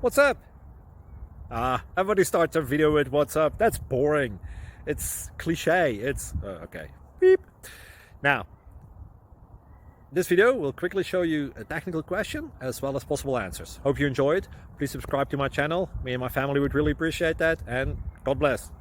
What's up? Everybody starts their video with what's up. That's boring. It's cliche. It's okay. Beep. Now, this video will quickly show you a technical question as well as possible answers. Hope you enjoyed. Please subscribe to my channel. Me and my family would really appreciate that, and God bless.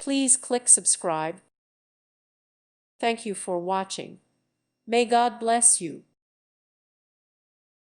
Please click subscribe. Thank you for watching. May God bless you.